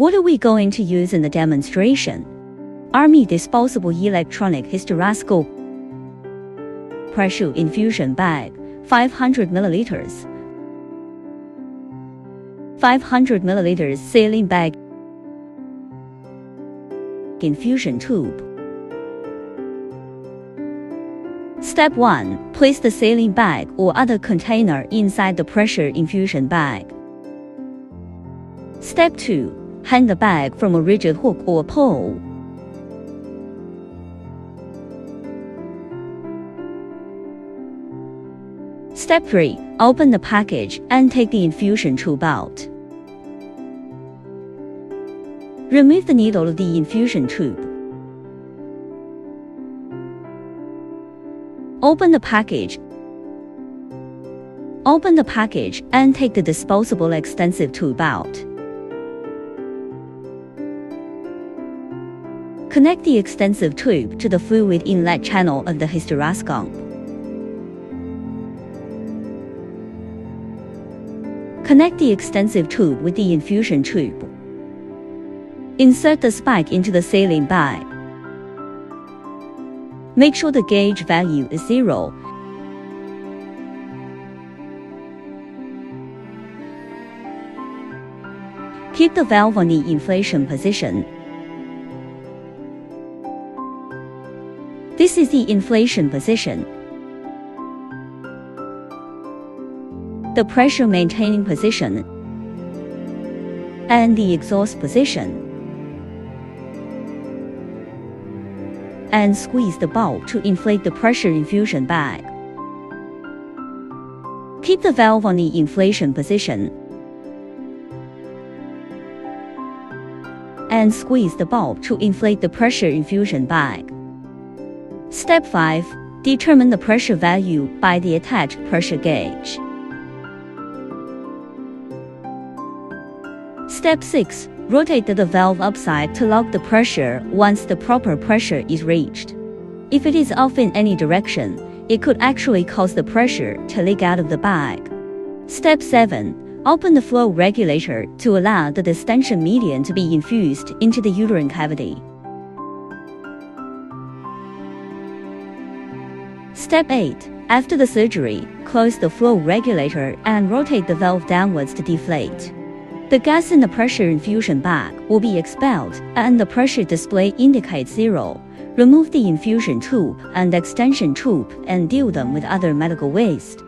What are we going to use in the demonstration? Army disposable electronic hysteroscope, pressure infusion bag, 500 milliliters, 500 milliliters saline bag, infusion tube. Step 1. Place the saline bag or other container inside the pressure infusion bag. Step 2. Hang the bag from a rigid hook or pole. Step 3. Open the package and take the infusion tube out. Remove the needle of the infusion tube. Open the package. Open the package and take the disposable extensive tube out. Connect the extensive tube to the fluid inlet channel of the hysteroscope. Connect the extensive tube with the infusion tube. Insert the spike into the saline bag. Make sure the gauge value is 0. Keep the valve on the inflation position. This is the inflation position. The pressure maintaining position, and the exhaust position. And squeeze the bulb to inflate the pressure infusion bag. Keep the valve on the inflation position. And squeeze the bulb to inflate the pressure infusion bag. Step 5. Determine the pressure value by the attached pressure gauge. Step 6. Rotate the valve upside to lock the pressure once the proper pressure is reached. If it is off in any direction, it could actually cause the pressure to leak out of the bag. Step 7. Open the flow regulator to allow the distension medium to be infused into the uterine cavity. Step 8. After the surgery, close the flow regulator and rotate the valve downwards to deflate. The gas in the pressure infusion bag will be expelled and the pressure display indicates 0. Remove the infusion tube and extension tube and deal them with other medical waste.